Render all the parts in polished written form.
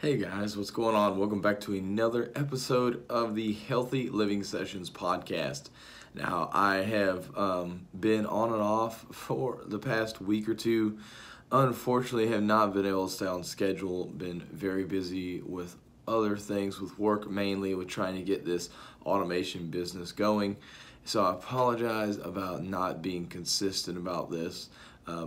Hey guys, what's going on? Welcome back to another episode of the Healthy Living Sessions podcast. Now, I have been on and off for the past week or two. Unfortunately, have not been able to stay on schedule. Been very busy with other things, with work mainly, with trying to get this automation business going. So I apologize about not being consistent about this.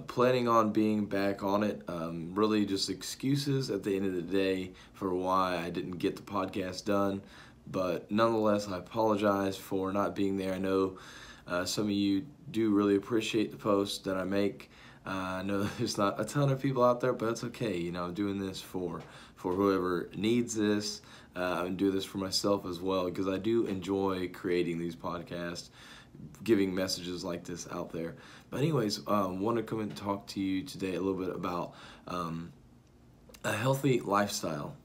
Planning on being back on it. Really just excuses at the end of the day for why I didn't get the podcast done. But nonetheless, I apologize for not being there. I know some of you do really appreciate the posts that I make. I know there's not a ton of people out there, but it's okay. You know, I'm doing this for whoever needs this. I'm doing this for myself as well because I do enjoy creating these podcasts, giving messages like this out there. But anyways, want to come and talk to you today a little bit about a healthy lifestyle.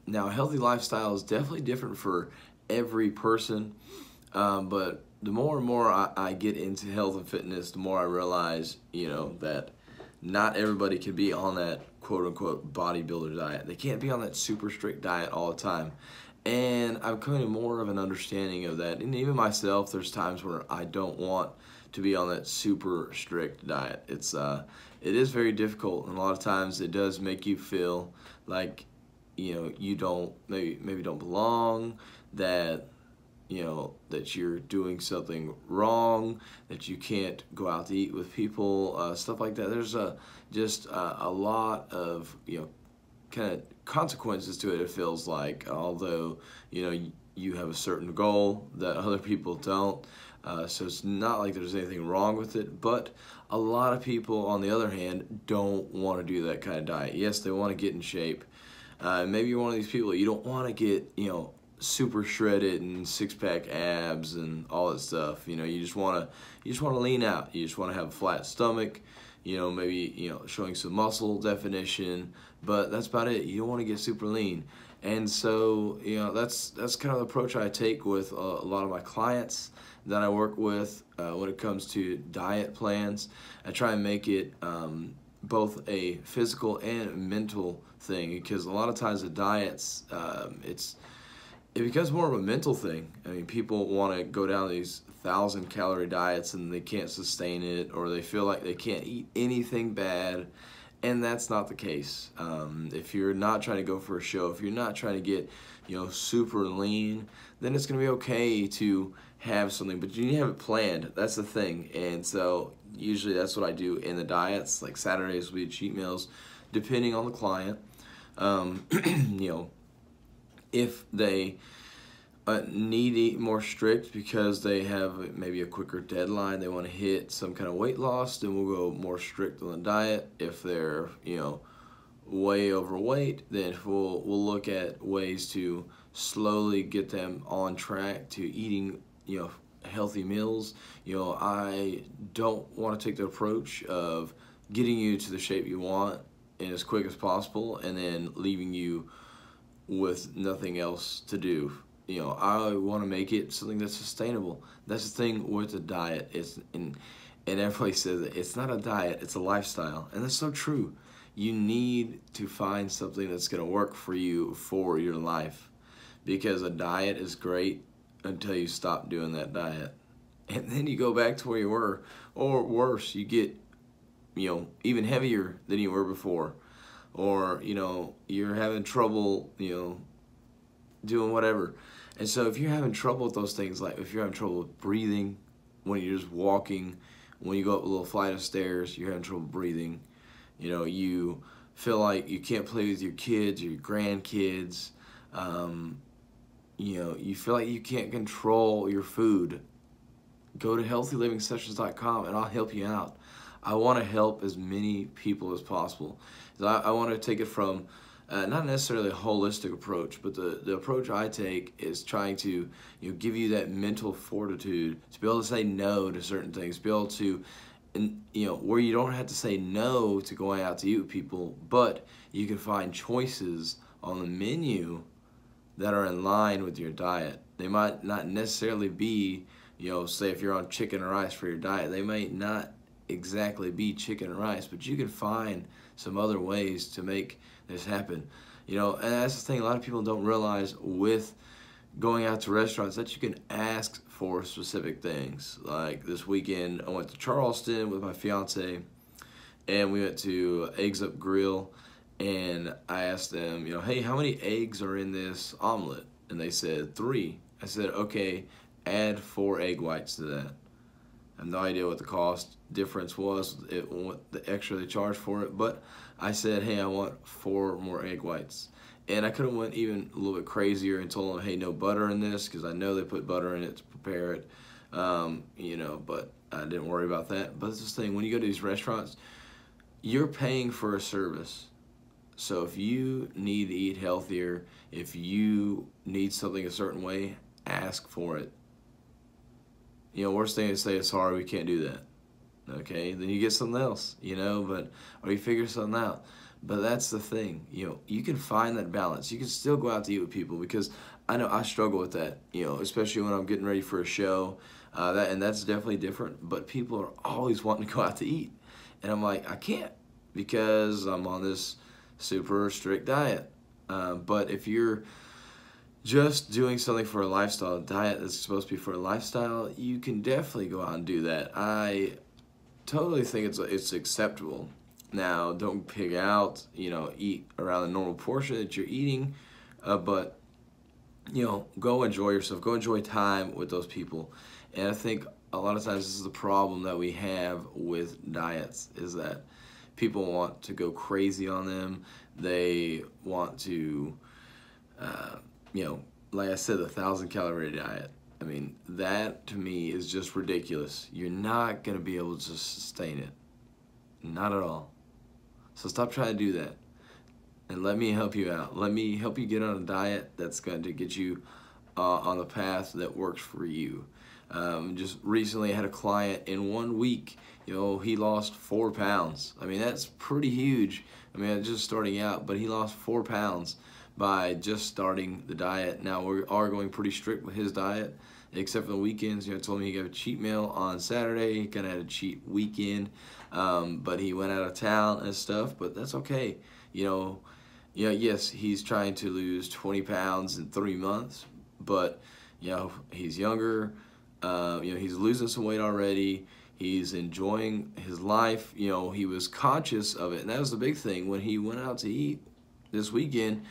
Now, a healthy lifestyle is definitely different for every person, but the more and more I get into health and fitness, the more I realize, that not everybody can be on that quote-unquote bodybuilder diet. They can't be on that super strict diet all the time. And I'm coming to more of an understanding of that. And even myself, there's times where I don't want to be on that super strict diet. It is very difficult, and a lot of times it does make you feel like, you don't maybe don't belong, that that you're doing something wrong, that you can't go out to eat with people, stuff like that. There's just a lot of kind of consequences to it. It feels like, although you have a certain goal that other people don't, so it's not like there's anything wrong with it. But a lot of people, on the other hand, don't want to do that kind of diet. Yes, they want to get in shape. Maybe you're one of these people, you don't want to get super shredded and six-pack abs and all that stuff. You just want to lean out. You just want to have a flat stomach. Maybe showing some muscle definition, but that's about it. You don't want to get super lean. And so that's kind of the approach I take with a lot of my clients that I work with when it comes to diet plans. I try and make it both a physical and mental thing, because a lot of times the diets, it becomes more of a mental thing. I mean, people want to go down these 1,000-calorie diets and they can't sustain it, or they feel like they can't eat anything bad, and that's not the case. If you're not trying to go for a show, if you're not trying to get super lean, then it's going to be okay to have something, but you need to have it planned. That's the thing. And so usually that's what I do in the diets. Like Saturdays will be cheat meals, depending on the client. If they need to eat more strict because they have maybe a quicker deadline, they want to hit some kind of weight loss, then we'll go more strict on the diet. If they're way overweight, then we'll look at ways to slowly get them on track to eating healthy meals. I don't want to take the approach of getting you to the shape you want and as quick as possible and then leaving you with nothing else to do. I want to make it something that's sustainable. That's the thing with the diet. And everybody says it's not a diet, it's a lifestyle. And that's so true. You need to find something that's going to work for you for your life, because a diet is great until you stop doing that diet. And then you go back to where you were, or worse, you get even heavier than you were before. Or you're having trouble doing whatever. And so if you're having trouble with those things, like if you're having trouble with breathing when you're just walking, when you go up a little flight of stairs, you're having trouble breathing, you feel like you can't play with your kids or your grandkids, you feel like you can't control your food, go to healthylivingsessions.com and I'll help you out. I want to help as many people as possible. I want to take it from not necessarily a holistic approach, but the approach I take is trying to give you that mental fortitude to be able to say no to certain things, be able to, where you don't have to say no to going out to eat with people, but you can find choices on the menu that are in line with your diet. They might not necessarily be, say if you're on chicken or rice for your diet, they might not exactly be chicken and rice, but you can find some other ways to make this happen. You know, and that's the thing a lot of people don't realize with going out to restaurants, that you can ask for specific things. Like this weekend, I went to Charleston with my fiance, and we went to Eggs Up Grill, and I asked them, you know, hey, how many eggs are in this omelet? And they said 3. I said, okay, add 4 egg whites to that. I have no idea what the cost difference was, what the extra they charged for it, but I said, hey, I want 4 more egg whites. And I could have went even a little bit crazier and told them, hey, no butter in this, because I know they put butter in it to prepare it, you know, but I didn't worry about that. But it's this thing, when you go to these restaurants, you're paying for a service. So if you need to eat healthier, if you need something a certain way, ask for it. You know, worst thing is say, sorry, we can't do that. Okay, then you get something else, you know, but, or you figure something out. But that's the thing, you know, you can find that balance. You can still go out to eat with people, because I know I struggle with that, you know, especially when I'm getting ready for a show, and that's definitely different. But people are always wanting to go out to eat. And I'm like, I can't, because I'm on this super strict diet. But if you're just doing something for a lifestyle, diet that's supposed to be for a lifestyle, you can definitely go out and do that. I totally think it's acceptable. Now, don't pig out, you know, eat around the normal portion that you're eating, but, you know, go enjoy yourself. Go enjoy time with those people. And I think a lot of times this is the problem that we have with diets, is that people want to go crazy on them. They want to, you know, like I said, the 1,000-calorie diet. I mean, that to me is just ridiculous. You're not going to be able to sustain it. Not at all. So stop trying to do that, and let me help you out. Let me help you get on a diet that's going to get you on the path that works for you. Just recently I had a client, in 1 week, you know, he lost 4 pounds. I mean, that's pretty huge. I mean, just starting out, but he lost 4 pounds by just starting the diet. Now, we are going pretty strict with his diet, except for the weekends. You know, I told him he got a cheat meal on Saturday. He kind of had a cheat weekend, but he went out of town and stuff, but that's okay. You know, yes, he's trying to lose 20 pounds in 3 months, but, you know, he's younger. You know, he's losing some weight already. He's enjoying his life. You know, he was conscious of it, and that was the big thing. When he went out to eat this weekend,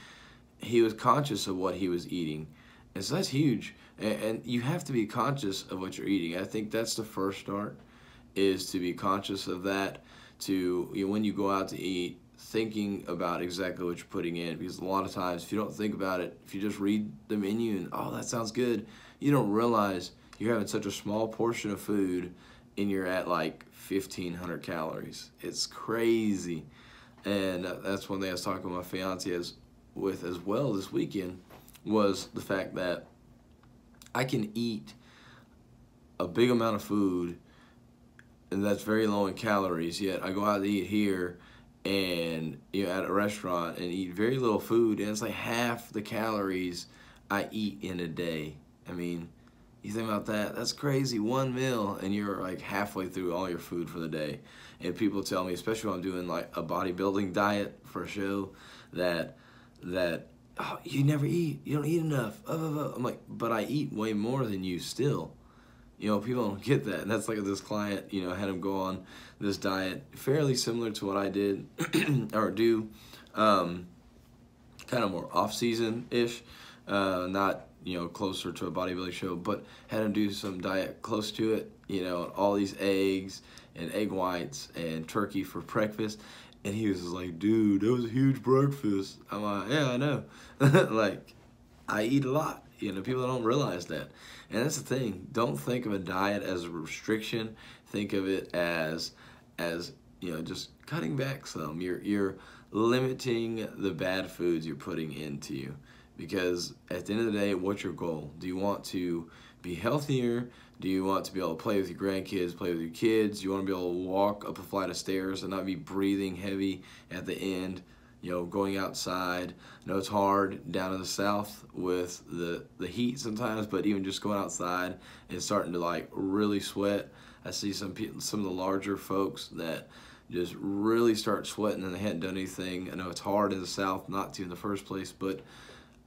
he was conscious of what he was eating. And so that's huge. And you have to be conscious of what you're eating. I think that's the first start, is to be conscious of that, to, you know, when you go out to eat, thinking about exactly what you're putting in. Because a lot of times, if you don't think about it, if you just read the menu and, oh, that sounds good, you don't realize you're having such a small portion of food and you're at like 1,500 calories. It's crazy. And that's one thing I was talking with my fiance with as well this weekend, was the fact that I can eat a big amount of food and that's very low in calories, yet I go out to eat here and, you know, at a restaurant and eat very little food, and it's like half the calories I eat in a day. I mean, you think about that, that's crazy. 1 meal and you're like halfway through all your food for the day. And people tell me, especially when I'm doing like a bodybuilding diet for a show, that oh, you never eat, you don't eat enough. I'm like, but I eat way more than you still. You know, people don't get that. And that's like this client, you know, I had him go on this diet fairly similar to what I did or do, kind of more off-season-ish, not, you know, closer to a bodybuilding show, but had him do some diet close to it, you know, all these eggs and egg whites and turkey for breakfast. And he was like, dude, that was a huge breakfast. I'm like, yeah, I know. Like, I eat a lot. You know, people don't realize that. And that's the thing. Don't think of a diet as a restriction. Think of it as you know, just cutting back some. You're limiting the bad foods you're putting into you. Because at the end of the day, what's your goal? Do you want to be healthier? Do you want to be able to play with your grandkids, play with your kids? Do you want to be able to walk up a flight of stairs and not be breathing heavy at the end? You know, going outside. I know it's hard down in the South with the heat sometimes, but even just going outside and starting to like really sweat. I see some people, some of the larger folks that, just really start sweating and they hadn't done anything. I know it's hard in the South not to in the first place, but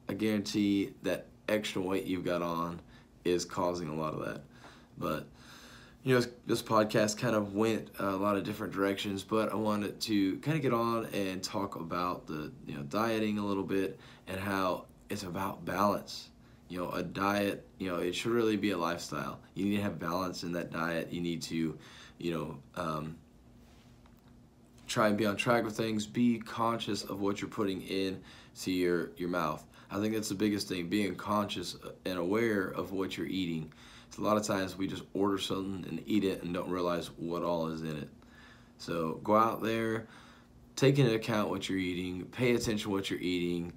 I guarantee that extra weight you've got on is causing a lot of that. But this podcast kind of went a lot of different directions, but I wanted to kind of get on and talk about the dieting a little bit and how it's about balance. A diet, it should really be a lifestyle. You need to have balance in that diet. You need to, try and be on track with things. Be conscious of what you're putting in to your mouth. I think that's the biggest thing, being conscious and aware of what you're eating. A lot of times we just order something and eat it and don't realize what all is in it. So go out there, take into account what you're eating, pay attention to what you're eating,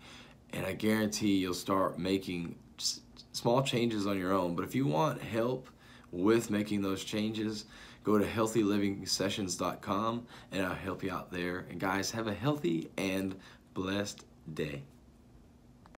and I guarantee you'll start making small changes on your own. But if you want help with making those changes, go to healthylivingsessions.com and I'll help you out there. And guys, have a healthy and blessed day.